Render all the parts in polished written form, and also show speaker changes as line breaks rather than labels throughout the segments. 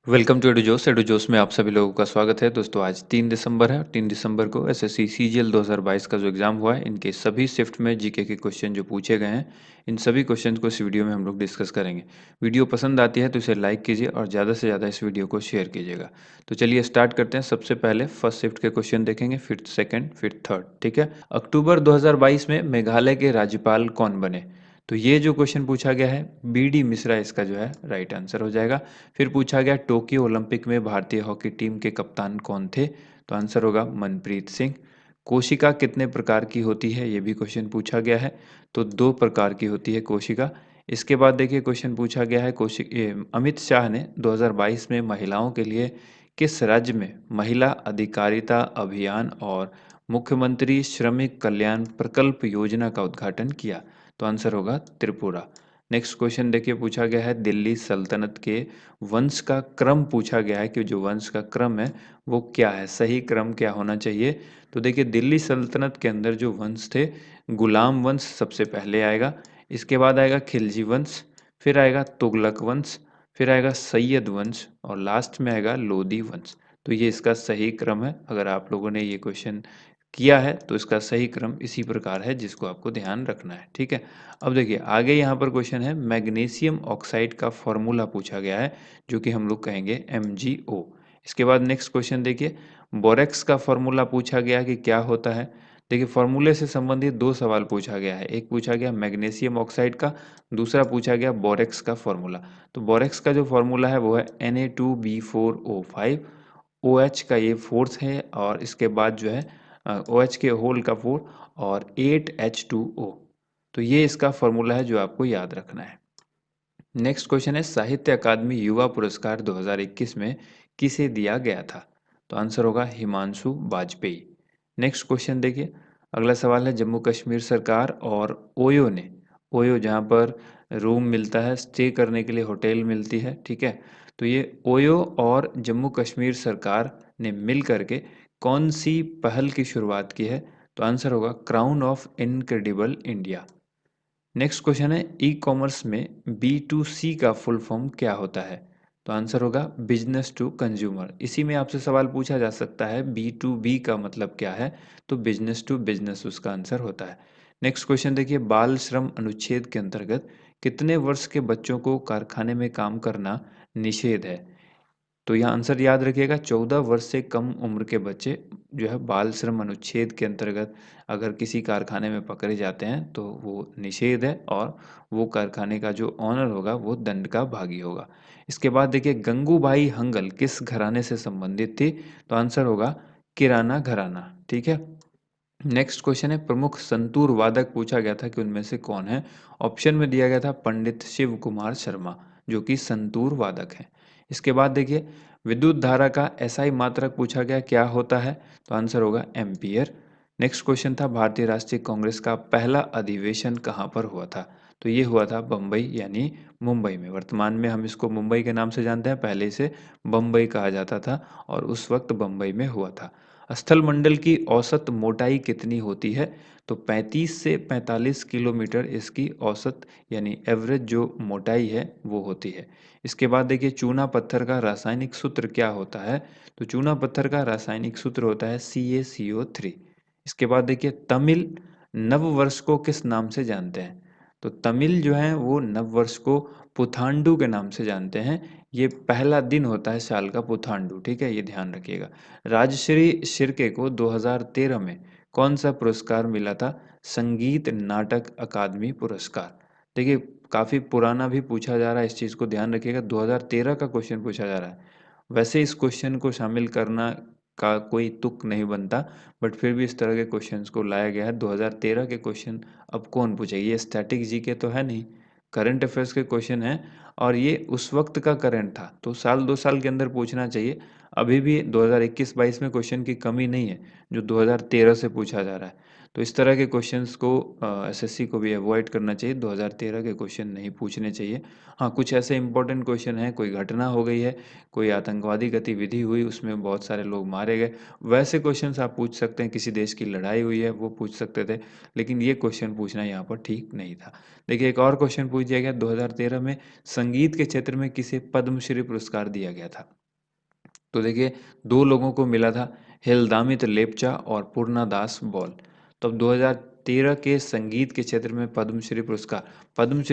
Welcome to एडुजोस। एडुजोस में आप सभी लोगों का स्वागत है। दोस्तों आज 3 दिसंबर है। 3 दिसंबर को एसएससी सीजीएल 2022 का जो एग्ज़ाम हुआ है, इनके सभी शिफ्ट में जीके के क्वेश्चन जो पूछे गए हैं, इन सभी क्वेश्चन को इस वीडियो में हम लोग डिस्कस करेंगे। वीडियो पसंद आती है तो इसे लाइक कीजिए और ज़्यादा से ज़्यादा इस वीडियो को शेयर कीजिएगा। तो चलिए स्टार्ट करते हैं। सबसे पहले फर्स्ट शिफ्ट के क्वेश्चन देखेंगे, फिर सेकेंड, फिर थर्ड। ठीक है। अक्टूबर 2022 में मेघालय के राज्यपाल कौन बने? तो ये जो क्वेश्चन पूछा गया है, बीडी मिश्रा इसका जो है राइट आंसर हो जाएगा। फिर पूछा गया टोक्यो ओलंपिक में भारतीय हॉकी टीम के कप्तान कौन थे? तो आंसर होगा मनप्रीत सिंह। कोशिका कितने प्रकार की होती है? ये भी क्वेश्चन पूछा गया है। तो 2 प्रकार की होती है कोशिका। इसके बाद देखिए क्वेश्चन पूछा गया है अमित शाह ने 2022 में महिलाओं के लिए किस राज्य में महिला अधिकारिता अभियान और मुख्यमंत्री श्रमिक कल्याण प्रकल्प योजना का उद्घाटन किया? तो आंसर होगा त्रिपुरा। नेक्स्ट क्वेश्चन देखिए पूछा गया है दिल्ली सल्तनत के वंश का क्रम पूछा गया है कि जो वंश का क्रम है वो क्या है, सही क्रम क्या होना चाहिए? तो देखिए दिल्ली सल्तनत के अंदर जो वंश थे, गुलाम वंश सबसे पहले आएगा, इसके बाद आएगा खिलजी वंश, फिर आएगा तुगलक वंश, फिर आएगा सैयद वंश और लास्ट में आएगा लोदी वंश। तो ये इसका सही क्रम है। अगर आप लोगों ने ये क्वेश्चन किया है तो इसका सही क्रम इसी प्रकार है जिसको आपको ध्यान रखना है। ठीक है। अब देखिए आगे यहाँ पर क्वेश्चन है मैग्नीशियम ऑक्साइड का फॉर्मूला पूछा गया है जो कि हम लोग कहेंगे MgO। इसके बाद नेक्स्ट क्वेश्चन देखिए बोरेक्स का फॉर्मूला पूछा गया कि क्या होता है। देखिए फॉर्मूले से संबंधित 2 सवाल पूछा गया है। एक पूछा गया मैग्नीशियम ऑक्साइड का, दूसरा पूछा गया बोरेक्स का फॉर्मूला। तो बोरेक्स का जो फॉर्मूला है वो है Na2B4O5। OH का ये फोर्थ है और इसके बाद जो है OH के होल का 4 और 8H2O। तो ये इसका फॉर्मूला है जो आपको याद रखना है। नेक्स्ट क्वेश्चन है साहित्य अकादमी युवा पुरस्कार 2021 में किसे दिया गया था? तो आंसर होगा हिमांशु वाजपेयी। नेक्स्ट क्वेश्चन देखिए अगला सवाल है जम्मू कश्मीर सरकार और ओयो ने, ओयो जहाँ पर रूम मिलता है, स्टे करने के लिए होटल मिलती है, ठीक है। तो ये ओयो और जम्मू कश्मीर सरकार ने मिल करके कौन सी पहल की शुरुआत की है? तो आंसर होगा crown of incredible India. Next question है ई कॉमर्स में B2C का फुल फॉर्म क्या होता है? तो आंसर होगा बिजनेस टू कंज्यूमर। इसी में आपसे सवाल पूछा जा सकता है B2B का मतलब क्या है? तो बिजनेस टू बिजनेस उसका आंसर होता है। नेक्स्ट क्वेश्चन देखिए बाल श्रम अनुच्छेद के अंतर्गत कितने वर्ष के बच्चों को कारखाने में काम करना निषेध है? तो यहाँ आंसर याद रखिएगा 14 वर्ष से कम उम्र के बच्चे जो है बाल श्रम अनुच्छेद के अंतर्गत अगर किसी कारखाने में पकड़े जाते हैं तो वो निषेध है और वो कारखाने का जो ऑनर होगा वो दंड का भागी होगा। इसके बाद देखिए गंगूबाई हंगल किस घराने से संबंधित थी? तो आंसर होगा किराना घराना। ठीक है। नेक्स्ट क्वेश्चन है प्रमुख संतूर वादक पूछा गया था कि उनमें से कौन है? ऑप्शन में दिया गया था पंडित शिव कुमार शर्मा जो कि संतूर वादक हैं। इसके बाद देखिए विद्युत धारा का एसआई मात्रक पूछा गया क्या होता है? तो आंसर होगा एम्पियर। नेक्स्ट क्वेश्चन था भारतीय राष्ट्रीय कांग्रेस का पहला अधिवेशन कहाँ पर हुआ था? तो ये हुआ था बम्बई यानी मुंबई में। वर्तमान में हम इसको मुंबई के नाम से जानते हैं, पहले इसे बम्बई कहा जाता था और उस वक्त बम्बई में हुआ था। स्थल मंडल की औसत मोटाई कितनी होती है? तो 35 से 45 किलोमीटर इसकी औसत यानी एवरेज जो मोटाई है वो होती है। इसके बाद देखिए चूना पत्थर का रासायनिक सूत्र क्या होता है? तो चूना पत्थर का रासायनिक सूत्र होता है CaCO3। इसके बाद देखिए तमिल नववर्ष को किस नाम से जानते हैं? तो तमिल जो है वो नववर्ष को पुथांडु के नाम से जानते हैं। ये पहला दिन होता है साल का पुथांडु, ठीक है, ये ध्यान रखिएगा। राजश्री शिर्के को 2013 में कौन सा पुरस्कार मिला था? संगीत नाटक अकादमी पुरस्कार। देखिए काफ़ी पुराना भी पूछा जा रहा है, इस चीज़ को ध्यान रखिएगा। 2013 का क्वेश्चन पूछा जा रहा है। वैसे इस क्वेश्चन को शामिल करना का कोई तुक नहीं बनता, बट फिर भी इस तरह के क्वेश्चंस को लाया गया है। 2013 के क्वेश्चन अब कौन पूछेगा? ये स्टैटिक जीके तो है नहीं, करंट अफेयर्स के क्वेश्चन हैं और ये उस वक्त का करंट था, तो साल 2 साल के अंदर पूछना चाहिए। अभी भी 2021-22 में क्वेश्चन की कमी नहीं है जो 2013 से पूछा जा रहा है। तो इस तरह के क्वेश्चंस को एसएससी को भी अवॉइड करना चाहिए। 2013 के क्वेश्चन नहीं पूछने चाहिए। हाँ, कुछ ऐसे इंपॉर्टेंट क्वेश्चन हैं, कोई घटना हो गई है, कोई आतंकवादी गतिविधि हुई, उसमें बहुत सारे लोग मारे गए, वैसे क्वेश्चंस आप पूछ सकते हैं। किसी देश की लड़ाई हुई है वो पूछ सकते थे, लेकिन ये क्वेश्चन पूछना यहाँ पर ठीक नहीं था। देखिए एक और क्वेश्चन पूछ दिया गया 2013 में संगीत के क्षेत्र में किसे पद्मश्री पुरस्कार दिया गया था? तो देखिए 2 लोगों को मिला था, हेलदामित लेप्चा और पूर्णादास बॉल। तो अब 2013 के संगीत के क्षेत्र में पद्मश्री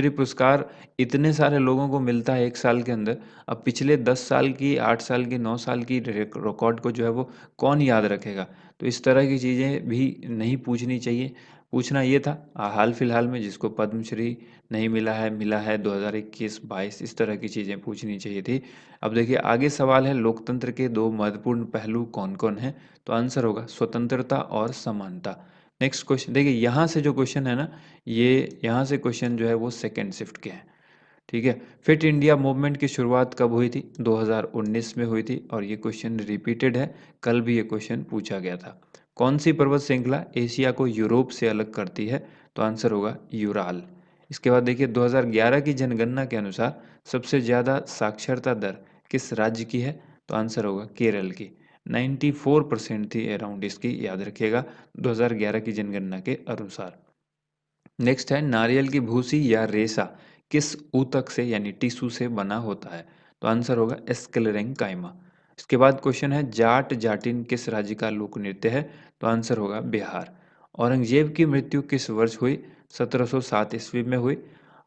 पुरस्कार इतने सारे लोगों को मिलता है 1 साल के अंदर। अब पिछले 10 साल की, 8 साल की, 9 साल की रिकॉर्ड को जो है वो कौन याद रखेगा? तो इस तरह की चीज़ें भी नहीं पूछनी चाहिए। पूछना ये था हाल-फिलहाल में जिसको पद्मश्री नहीं मिला है 2021-22 इस तरह की चीज़ें पूछनी चाहिए थी। अब देखिए आगे सवाल है लोकतंत्र के 2 महत्वपूर्ण पहलू कौन-कौन हैं? तो आंसर होगा स्वतंत्रता और समानता। नेक्स्ट क्वेश्चन देखिए यहाँ से जो क्वेश्चन है ना, ये यहाँ से क्वेश्चन जो है वो सेकंड शिफ्ट के हैं। ठीक है? फिट इंडिया मूवमेंट की शुरुआत कब हुई थी? 2019 में हुई थी और ये क्वेश्चन रिपीटेड है, कल भी ये क्वेश्चन पूछा गया था। कौन-सी पर्वत श्रृंखला एशिया को यूरोप से अलग करती है? तो आंसर होगा यूराल। इसके बाद देखिए 2011 की जनगणना के अनुसार सबसे ज़्यादा साक्षरता दर किस राज्य की है? तो आंसर होगा केरल की। 94% थी अराउंड इसकी याद रखिएगा 2011 की जनगणना के अनुसार। नेक्स्ट है नारियल की भूसी या रेशा किस ऊतक से यानी टिश्यू से बना होता है? तो आंसर होगा स्क्लेरेंकाइमा। इसके बाद क्वेश्चन है जाट जाटिन किस राज्य का लोक नृत्य है? तो आंसर होगा बिहार। औरंगजेब की मृत्यु किस वर्ष हुई? 1707 ईस्वी में हुई।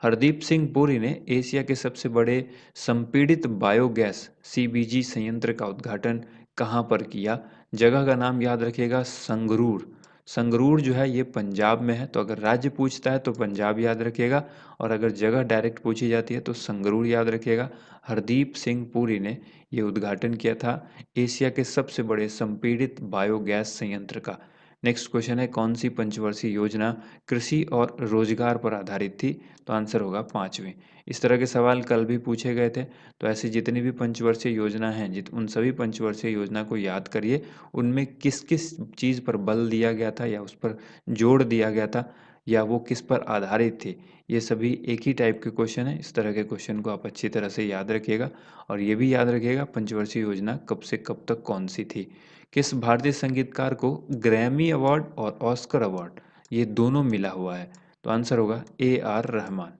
हरदीप सिंह पुरी ने एशिया के सबसे बड़े संपीड़ित बायोगैस सीबीजी संयंत्र का उद्घाटन कहाँ पर किया? जगह का नाम याद रखिएगा संगरूर। संगरूर जो है ये पंजाब में है, तो अगर राज्य पूछता है तो पंजाब याद रखिएगा और अगर जगह डायरेक्ट पूछी जाती है तो संगरूर याद रखिएगा। हरदीप सिंह पुरी ने ये उद्घाटन किया था एशिया के सबसे बड़े संपीड़ित बायोगैस संयंत्र का। नेक्स्ट क्वेश्चन है कौन सी पंचवर्षीय योजना कृषि और रोजगार पर आधारित थी? तो आंसर होगा 5वीं। इस तरह के सवाल कल भी पूछे गए थे, तो ऐसी जितनी भी पंचवर्षीय योजना हैं जित उन सभी पंचवर्षीय योजना को याद करिए उनमें किस-किस चीज़ पर बल दिया गया था या उस पर जोड़ दिया गया था या वो किस पर आधारित थी। ये सभी एक ही टाइप के क्वेश्चन हैं। इस तरह के क्वेश्चन को आप अच्छी तरह से याद रखिएगा और ये भी याद रखिएगा पंचवर्षीय योजना कब से कब तक कौन-सी थी। किस भारतीय संगीतकार को ग्रैमी अवार्ड और ऑस्कर अवार्ड ये दोनों मिला हुआ है? तो आंसर होगा A R Rahman.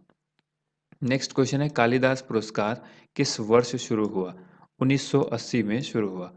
Next question है कालिदास पुरस्कार किस वर्ष शुरू हुआ? 1980 में शुरू हुआ।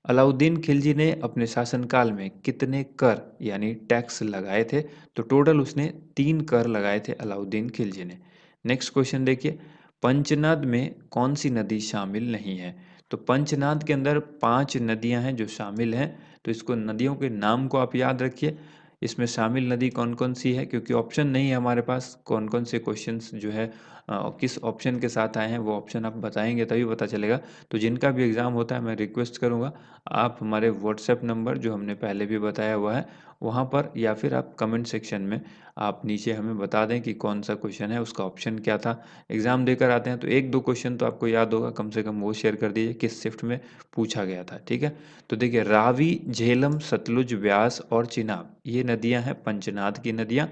अलाउद्दीन खिलजी ने अपने शासनकाल में कितने कर यानी टैक्स लगाए थे? तो टोटल उसने 3 कर लगाए थे अलाउद्दीन खिलजी ने। नेक्स्ट क्वेश्चन देखिए पंचनद में कौन सी नदी शामिल नहीं है? तो पंचनाद के अंदर 5 नदियां हैं जो शामिल हैं, तो इसको नदियों के नाम को आप याद रखिए। इसमें शामिल नदी कौन-कौन सी है क्योंकि ऑप्शन नहीं है हमारे पास कौन-कौन से क्वेश्चंस जो है किस ऑप्शन के साथ आए हैं वो ऑप्शन आप बताएँगे तभी पता चलेगा। तो जिनका भी एग्ज़ाम होता है मैं रिक्वेस्ट करूँगा आप हमारे व्हाट्सएप नंबर जो हमने पहले भी बताया हुआ है, वहाँ पर या फिर आप कमेंट सेक्शन में आप नीचे हमें बता दें कि कौन-सा क्वेश्चन है, उसका ऑप्शन क्या था। एग्ज़ाम देकर आते हैं तो 1-2 क्वेश्चन तो आपको याद होगा कम से कम वो शेयर कर दीजिए किस शिफ्ट में पूछा गया था, ठीक है? तो देखिए रावी, झेलम, सतलुज, व्यास और चिनाब ये नदियाँ हैं पंचनाद की नदियाँ,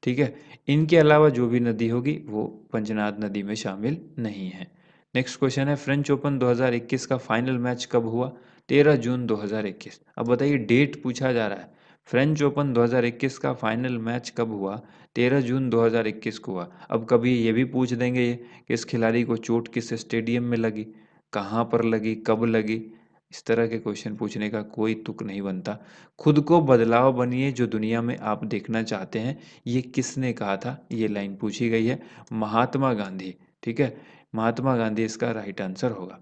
ठीक है? इनके अलावा जो भी नदी होगी वो पंचनाद नदी में शामिल नहीं है। नेक्स्ट क्वेश्चन है फ्रेंच ओपन 2021 का फाइनल मैच कब हुआ? 13 जून 2021। अब बताइए डेट पूछा जा रहा है। फ्रेंच ओपन 2021 का फाइनल मैच कब हुआ? 13 जून 2021 को हुआ। अब कभी ये भी पूछ देंगे ये कि इस खिलाड़ी को चोट किस स्टेडियम में लगी? कहाँ पर लगी? कब लगी? इस तरह के क्वेश्चन पूछने का कोई तुक नहीं बनता। खुद को बदलाव बनिए जो दुनिया में आप देखना चाहते हैं, ये किसने कहा था? ये लाइन पूछी गई है महात्मा गांधी, ठीक है? महात्मा गांधी इसका राइट आंसर होगा।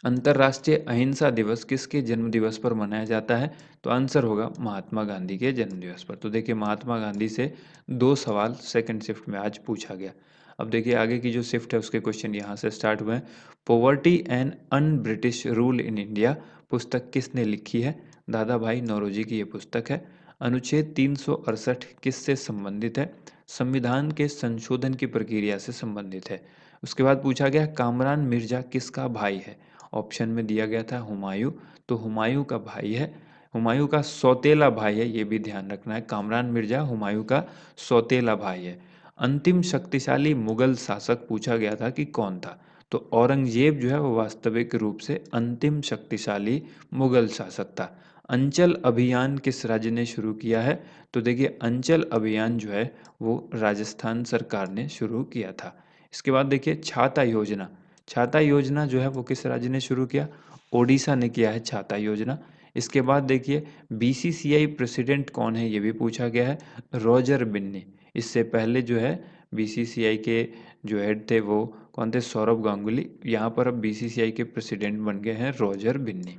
अंतर्राष्ट्रीय अहिंसा दिवस किसके जन्म दिवस पर मनाया जाता है? तो आंसर होगा महात्मा गांधी के जन्म दिवस पर। तो देखिए महात्मा गांधी से 2 सवाल सेकंड शिफ्ट में आज पूछा गया। अब देखिए आगे की जो शिफ्ट है उसके क्वेश्चन यहाँ से स्टार्ट हुए हैं। Poverty and un British rule in India पुस्तक किसने लिखी है? दादा भाई नौरोजी की ये पुस्तक है। अनुच्छेद 368 किससे संबंधित है? संविधान के संशोधन की प्रक्रिया से संबंधित है। उसके बाद पूछा गया कामरान मिर्जा किसका भाई है? ऑप्शन में दिया गया था हुमायूं, तो हुमायूं का भाई है। हुमायूं का सौतेला भाई है, ये भी ध्यान रखना है। कामरान मिर्जा हुमायूं का सौतेला भाई है। अंतिम शक्तिशाली मुगल शासक पूछा गया था कि कौन था? तो औरंगजेब जो है वो वास्तविक रूप से अंतिम शक्तिशाली मुगल शासक था। अंचल अभियान किस राज्य ने शुरू किया है? तो देखिए अंचल अभियान जो है वो राजस्थान सरकार ने शुरू किया था। इसके बाद देखिए छाता योजना छाता योजना जो है वो किस राज्य ने शुरू किया? ओडिशा ने किया है छाता योजना। इसके बाद देखिए बीसीसीआई प्रेसिडेंट कौन है ये भी पूछा गया है, रॉजर बिन्नी। इससे पहले जो है बीसीसीआई के जो हेड थे वो कौन थे? सौरभ गांगुली। यहाँ पर अब बीसीसीआई के प्रेसिडेंट बन गए हैं रॉजर बिन्नी।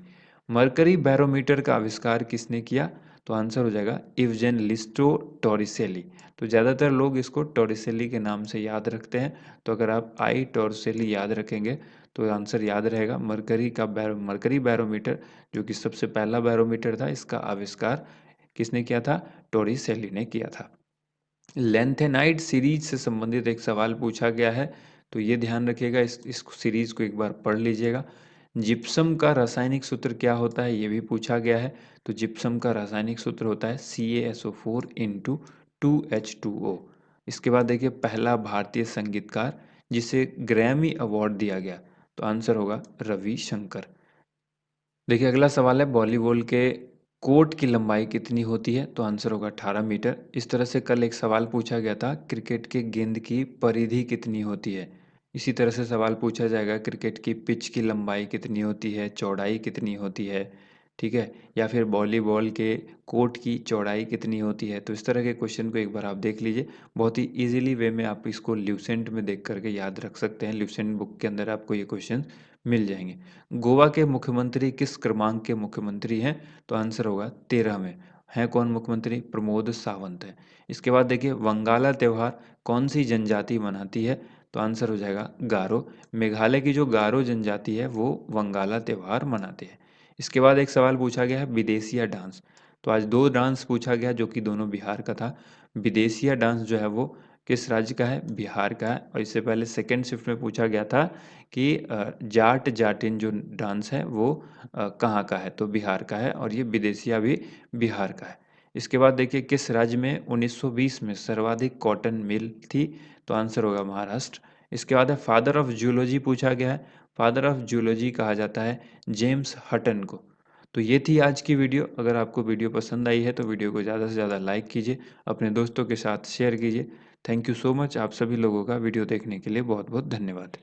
मरकरी बैरोमीटर का आविष्कार किसने किया? तो आंसर हो जाएगा इवजेन लिस्टो टोरिसेली। तो ज़्यादातर लोग इसको टोरिसेली के नाम से याद रखते हैं। तो अगर आप आई टोरिसेली याद रखेंगे तो आंसर याद रहेगा। मरकरी बैरोमीटर जो कि सबसे पहला बैरोमीटर था, इसका आविष्कार किसने किया था? टोरिसेली ने किया था। लेंथेनाइड सीरीज से संबंधित एक सवाल पूछा गया है, तो ये ध्यान रखिएगा, इस सीरीज को एक बार पढ़ लीजिएगा। जिप्सम का रासायनिक सूत्र क्या होता है ये भी पूछा गया है। तो जिप्सम का रासायनिक सूत्र होता है CaSO4 इंटू 2H2O। इसके बाद देखिए पहला भारतीय संगीतकार जिसे ग्रैमी अवार्ड दिया गया, तो आंसर होगा रविशंकर। देखिए अगला सवाल है वॉलीबॉल के कोर्ट की लंबाई कितनी होती है? तो आंसर होगा 18 मीटर। इस तरह से कल एक सवाल पूछा गया था क्रिकेट के गेंद की परिधि कितनी होती है। इसी तरह से सवाल पूछा जाएगा क्रिकेट की पिच की लंबाई कितनी होती है, चौड़ाई कितनी होती है, ठीक है, या फिर वॉलीबॉल के कोर्ट की चौड़ाई कितनी होती है। तो इस तरह के क्वेश्चन को एक बार आप देख लीजिए, बहुत ही इजीली वे में आप इसको ल्यूसेंट में देख करके याद रख सकते हैं। ल्यूसेंट बुक के अंदर आपको ये क्वेश्चन मिल जाएंगे। गोवा के मुख्यमंत्री किस क्रमांक के मुख्यमंत्री हैं? तो आंसर होगा 13वें। हैं कौन मुख्यमंत्री? प्रमोद सावंत है। इसके बाद देखिए वंगाला त्योहार कौन सी जनजाति मनाती है? तो आंसर हो जाएगा गारो। मेघालय की जो गारो जनजाति है वो वंगाला त्योहार मनाते हैं। इसके बाद एक सवाल पूछा गया है विदेशिया डांस। तो आज दो डांस पूछा गया जो कि दोनों बिहार का था। विदेशिया डांस जो है वो किस राज्य का है? बिहार का है। और इससे पहले सेकंड शिफ्ट में पूछा गया था कि जाट जाटिन जो डांस है वो कहाँ का है? तो बिहार का है। और ये विदेशिया भी बिहार का है। इसके बाद देखिए किस राज्य में 1920 में सर्वाधिक कॉटन मिल थी? तो आंसर होगा महाराष्ट्र। इसके बाद है फादर ऑफ जूलॉजी पूछा गया है। फादर ऑफ जूलॉजी कहा जाता है जेम्स हटन को। तो ये थी आज की वीडियो। अगर आपको वीडियो पसंद आई है तो वीडियो को ज़्यादा से ज़्यादा लाइक कीजिए, अपने दोस्तों के साथ शेयर कीजिए। Thank you so much. आप सभी लोगों का वीडियो देखने के लिए बहुत बहुत धन्यवाद।